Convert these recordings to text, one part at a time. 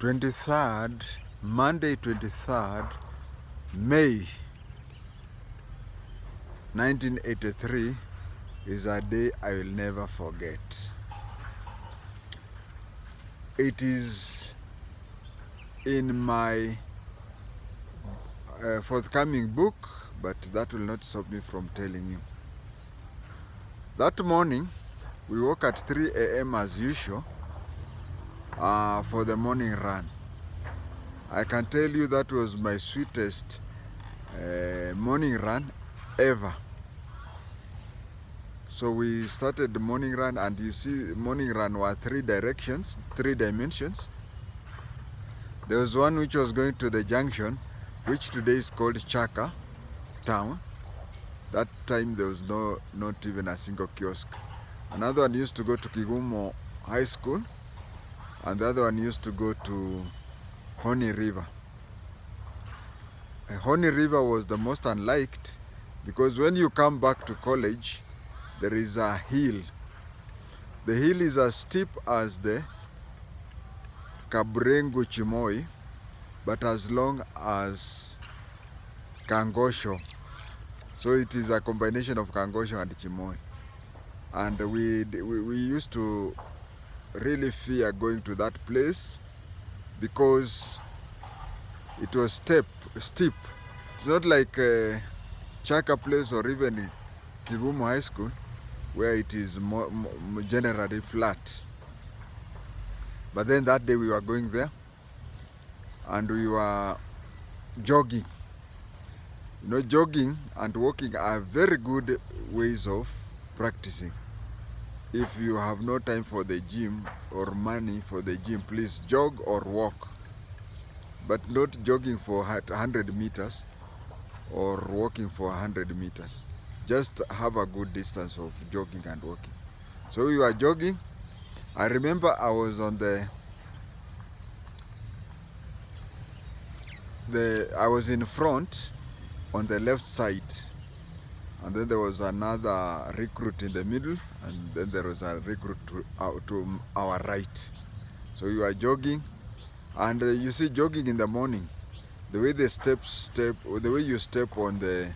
23rd, Monday 23rd May 1983 is a day I will never forget. It is in my forthcoming book, but that will not stop me from telling you. That morning, we woke at 3 a.m. as usual for the morning run. I can tell you that was my sweetest morning run ever. So we started the morning run, and you see morning run were three dimensions. There was one which was going to the junction, which today is called Chaka town. That time there was not even a single kiosk. Another one used to go to Kiganjo High School, and the other one used to go to Honey River. Honey River was the most unliked because when you come back to college, there is a hill. The hill is as steep as the Kabrengo Chimoi, but as long as Kangosho. So it is a combination of Kangosho and Chimoi. And we used to really fear going to that place because it was steep. It's not like Chaka place or even Kiganjo High School, where it is more generally flat. But then that day we were going there and we were jogging. You know, jogging and walking are very good ways of practicing. If you have no time for the gym or money for the gym, please jog or walk. But not jogging for 100 meters or walking for 100 meters. Just have a good distance of jogging and walking. So we were jogging. I remember I was on I was in front on the left side, and then there was another recruit in the middle, and then there was a recruit to our right. So we were jogging, and you see, jogging in the morning, the way the way you step on the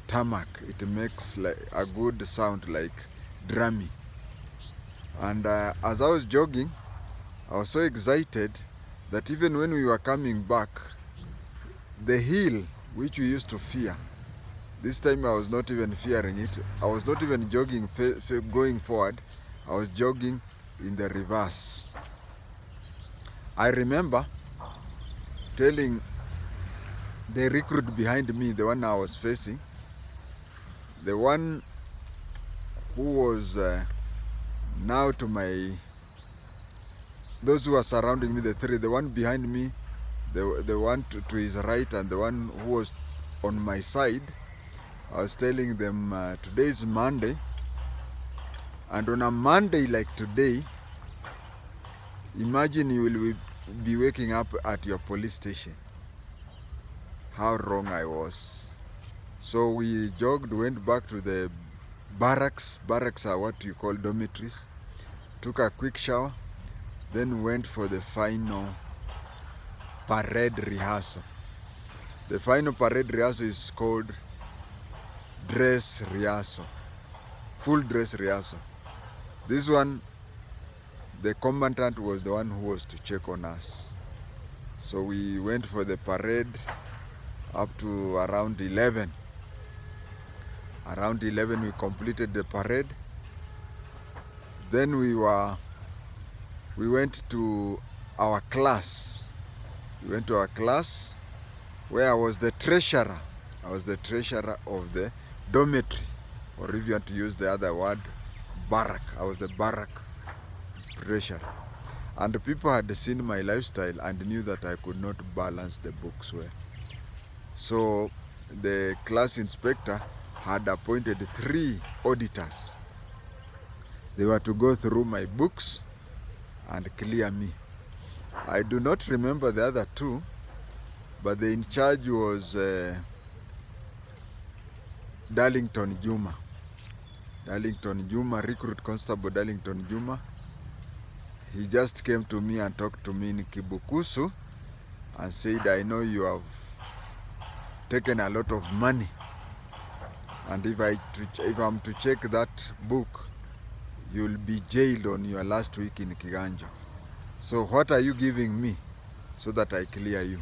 tarmac, it makes like a good sound, like drumming. And as I was jogging, I was so excited that even when we were coming back, the hill which we used to fear, this time I was not even fearing it. I was not even jogging going forward. I was jogging in the reverse. I remember telling the recruit behind me, the one I was facing, the one who was now to those who are surrounding me, the three, the one behind me, the one to his right, and the one who was on my side, I was telling them today is Monday, and on a Monday like today, imagine you will be waking up at your police station. How wrong I was. So we jogged, went back to the barracks. Barracks are what you call dormitories. Took a quick shower, then went for the final parade rehearsal. The final parade rehearsal is called dress rehearsal, full dress rehearsal. This one, the commandant was the one who was to check on us. So we went for the parade up to around 11. Around 11 we completed the parade. Then we went to our class. We went to our class where I was the treasurer. I was the treasurer of the dormitory, or if you want to use the other word, barrack. I was the barrack treasurer. And the people had seen my lifestyle and knew that I could not balance the books well. So the class inspector had appointed 3 auditors. They were to go through my books and clear me. I do not remember the other 2, but the in charge was Darlington Juma. Darlington Juma, Recruit Constable Darlington Juma. he just came to me and talked to me in Kibukusu and said, I know you have taken a lot of money, and if I'm to check that book, you'll be jailed on your last week in Kiganjo. So what are you giving me so that I clear you?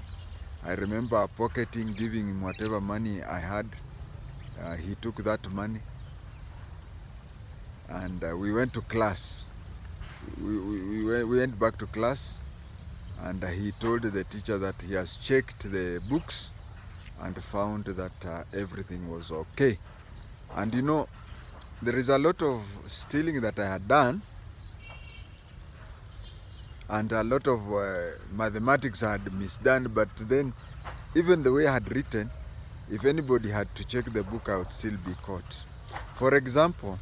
I remember pocketing, giving him whatever money I had. He took that money, and we went to class. We went back to class, and he told the teacher that he has checked the books and found that everything was okay. And you know, there is a lot of stealing that I had done, and a lot of mathematics I had misdone, but then even the way I had written, if anybody had to check the book, I would still be caught. For example,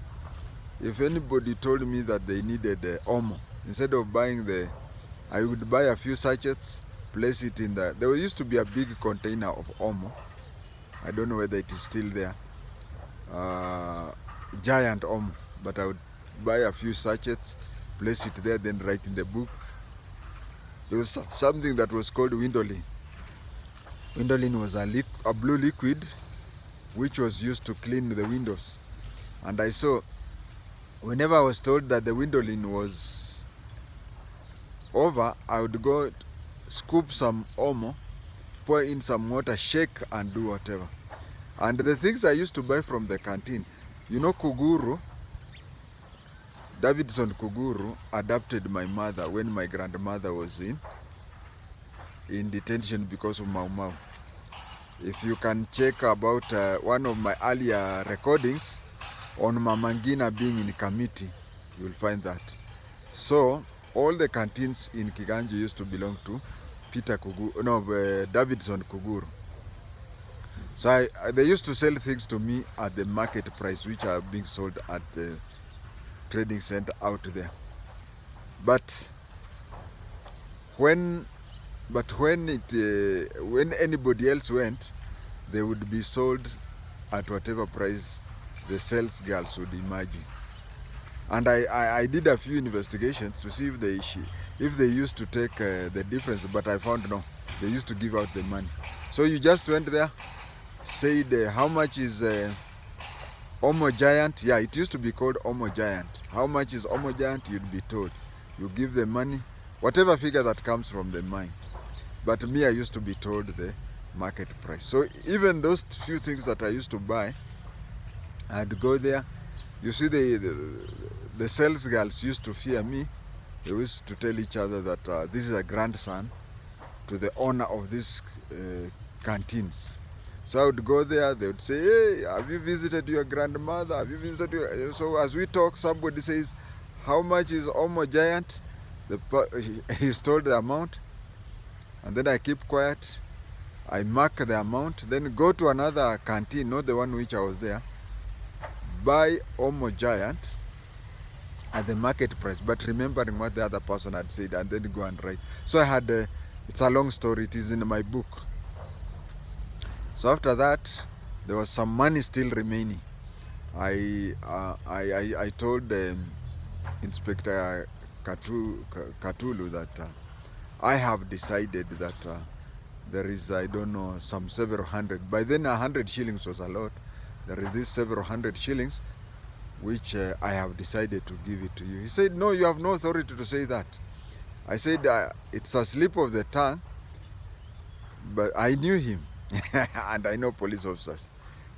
if anybody told me that they needed Omo, instead of buying I would buy a few sachets, place it in there used to be a big container of Omo. I don't know whether it is still there. Giant Omo, but I would buy a few sachets, place it there, then write in the book. There was something that was called windolin. Windolin was a blue liquid which was used to clean the windows. And I saw, whenever I was told that the windolin was over, I would go scoop some Omo, pour in some water, shake and do whatever. And the things I used to buy from the canteen, you know, Kuguru, Davidson Kuguru adopted my mother when my grandmother was in detention because of Mau Mau. If you can check about one of my earlier recordings on Mama Ngina being in committee, you'll find that. So all the canteens in Kiganjo used to belong to Davidson Kuguru. So they used to sell things to me at the market price, which are being sold at the trading center out there. But when anybody else went, they would be sold at whatever price the sales girls would imagine. And I did a few investigations to see if they used to take the difference, but I found no, they used to give out the money. So you just went there, said how much is Omo Giant? Yeah, it used to be called Omo Giant. How much is Omo Giant? You'd be told. You give the money, whatever figure that comes from the mine. But me, I used to be told the market price. So even those few things that I used to buy, I'd go there. You see, the sales girls used to fear me. They used to tell each other that this is a grandson to the owner of these canteens. So I would go there, they would say, hey, have you visited your grandmother? Have you visited your... So as we talk, somebody says, how much is Omo Giant? He's told the amount. And then I keep quiet. I mark the amount. Then go to another canteen, not the one which I was there. Buy Omo Giant at the market price, but remembering what the other person had said, and then go and write. So I had, it's a long story, it is in my book. So after that, there was some money still remaining. I told Inspector Katulu that I have decided that there is, I don't know, some several hundred. By then 100 shillings was a lot. There is this several hundred shillings which I have decided to give it to you. He said, no, you have no authority to say that. I said, it's a slip of the tongue, but I knew him. And I know police officers.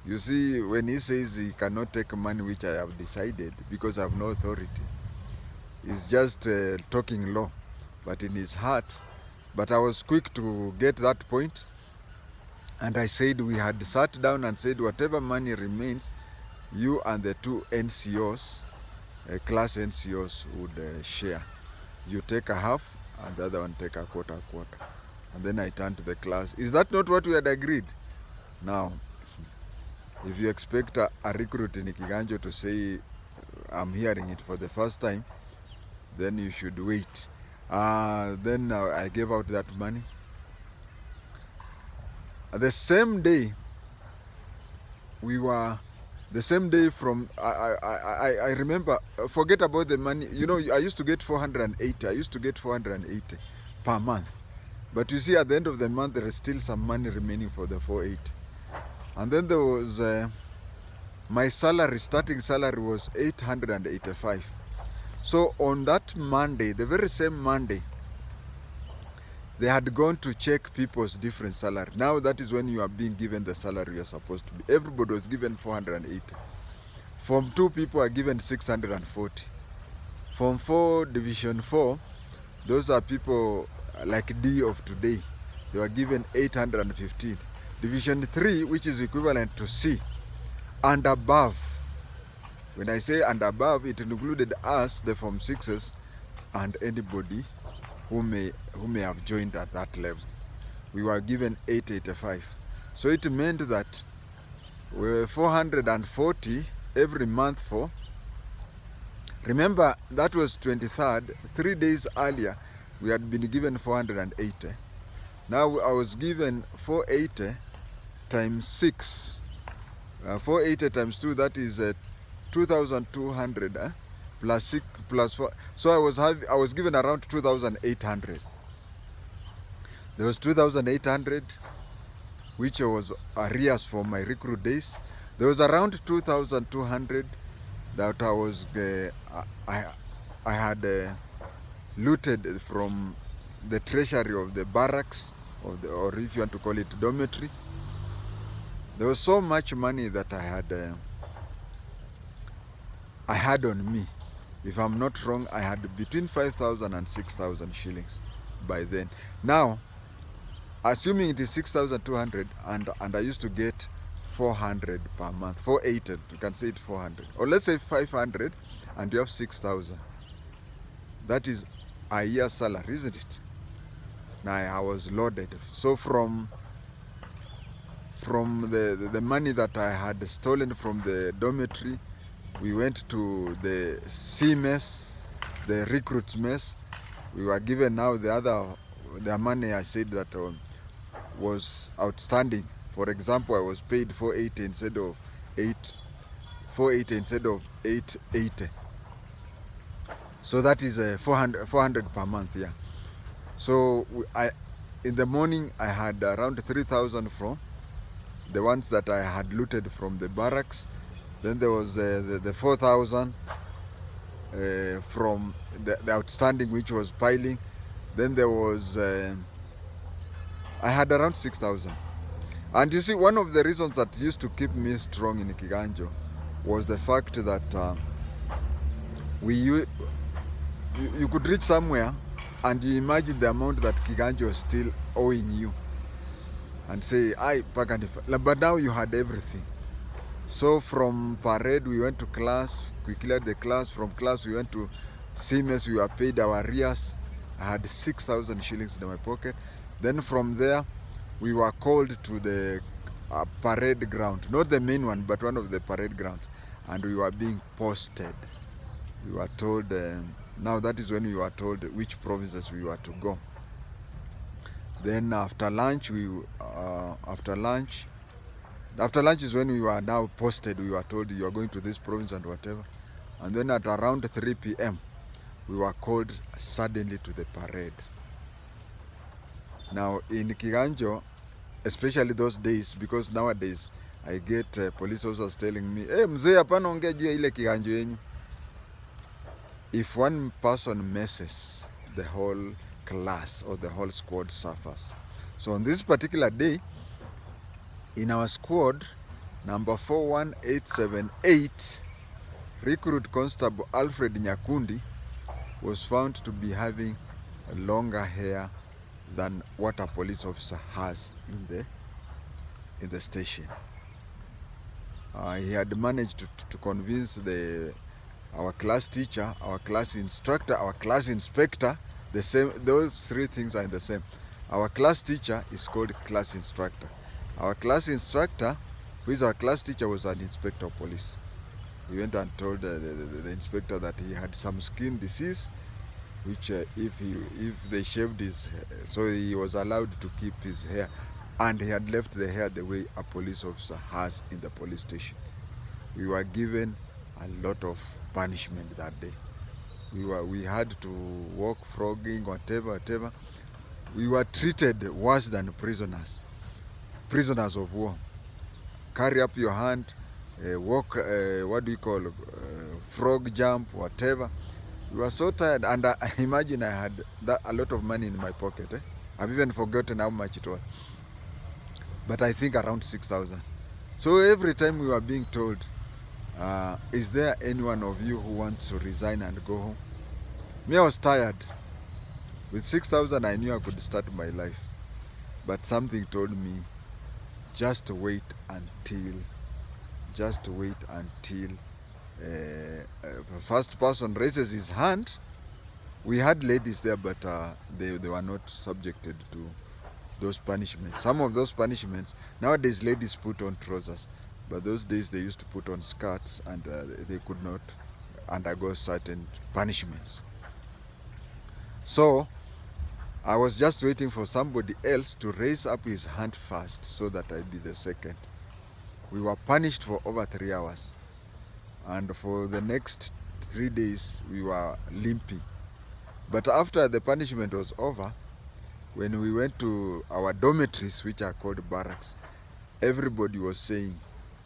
You see, when he says he cannot take money which I have decided because I have no authority, he's just talking law, but in his heart. But I was quick to get that point, and I said we had sat down and said whatever money remains, you and the two NCOs, class NCOs would share. You take a half and the other one take a quarter. And then I turned to the class. Is that not what we had agreed? Now, if you expect a recruit in Kiganjo to say, I'm hearing it for the first time, then you should wait. Then I gave out that money. The same day, we were The same day from, I remember, forget about the money. You know, I used to get 480. I used to get 480 per month. But you see, at the end of the month, there is still some money remaining for the 480. And then there was, my salary, starting salary was 885. So on that Monday, the very same Monday, they had gone to check people's different salary. Now that is when you are being given the salary you are supposed to be. Everybody was given 480. Form 2 people are given 640. Form 4, Division 4, those are people like D of today. They were given 815. Division 3, which is equivalent to C, and above. When I say and above, it included us, the Form 6s, and anybody who may have joined at that level. We were given 885. So it meant that we were 440 every month for, remember that was 23rd, 3 days earlier we had been given 480. Now I was given 480 times 6. 480 times 2, that is 2,200 plus 6 plus 4. So I was given around 2,800. There was 2,800, which was arrears for my recruit days. There was around 2,200 that I was I had looted from the treasury of the barracks, or if you want to call it dormitory. There was so much money that I had on me. If I'm not wrong, I had between 5,000 and 6,000 shillings by then. Now, assuming it is 6,200, and I used to get 400 per month, 480, you can say it 400. Or let's say 500, and you have 6,000. That is a year's salary, isn't it? Now I was loaded. So from the money that I had stolen from the dormitory, we went to the C mess, the recruits mess. We were given now the money I said that was outstanding. For example, I was paid 480 instead of 880. So that is 400 per month, yeah. So in the morning I had around 3,000 from the ones that I had looted from the barracks. Then there was the 4,000 from the outstanding, which was piling. Then there was, I had around 6,000. And you see, one of the reasons that used to keep me strong in Kiganjo was the fact that you could reach somewhere and you imagine the amount that Kiganjo is still owing you and say, but now you had everything. So from parade, we went to class, we cleared the class. From class, we went to CMS, we were paid our arrears. I had 6,000 shillings in my pocket. Then from there, we were called to the parade ground, not the main one, but one of the parade grounds. And we were being posted. We were told, now that is when we were told which provinces we were to go. Then after lunch, after lunch is when we were now posted. We were told you are going to this province and whatever. And then at around 3 p.m., we were called suddenly to the parade. Now in Kiganjo, especially those days, because nowadays I get police officers telling me, hey, mzee hapana ongea juu ya ile Kiganjo yenyu. If one person messes, the whole class or the whole squad suffers. So on this particular day, in our squad, number 41878, recruit constable Alfred Nyakundi was found to be having longer hair than what a police officer has in the station. He had managed to convince our class teacher, our class instructor, our class inspector, the same. Those three things are the same. Our class teacher is called class instructor. Our class instructor, who is our class teacher, was an inspector of police. He went and told the inspector that he had some skin disease, which if they shaved his hair, so he was allowed to keep his hair, and he had left the hair the way a police officer has in the police station. we were given a lot of punishment that day. We had to walk frogging, whatever. We were treated worse than prisoners of war. Carry up your hand, walk, what do you call, frog jump, whatever. We were so tired, and I imagine I had a lot of money in my pocket. I've even forgotten how much it was, but I think around 6,000. So every time we were being told, is there anyone of you who wants to resign and go home? Me, I was tired. With 6,000, I knew I could start my life. But something told me, just wait until the first person raises his hand. We had ladies there, but they were not subjected to those punishments. Some of those punishments, nowadays ladies put on trousers, but those days they used to put on skirts, and they could not undergo certain punishments. So I was just waiting for somebody else to raise up his hand first so that I'd be the second. We were punished for over 3 hours, and for the next 3 days we were limping. But after the punishment was over, when we went to our dormitories, which are called barracks, everybody was saying,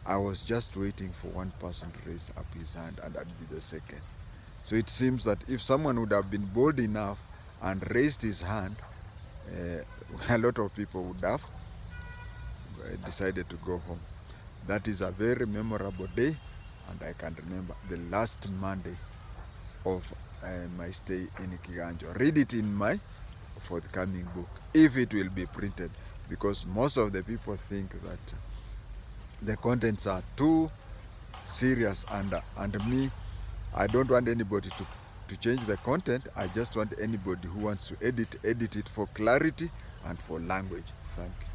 I was just waiting for one person to raise up his hand and I'd be the second. So it seems that if someone would have been bold enough and raised his hand, a lot of people would have decided to go home. That is a very memorable day, and I can remember the last Monday of my stay in Kiganjo. Read it in my forthcoming book, if it will be printed, because most of the people think that the contents are too serious, and me, I don't want anybody to change the content. I just want anybody who wants to edit it for clarity and for language. Thank you.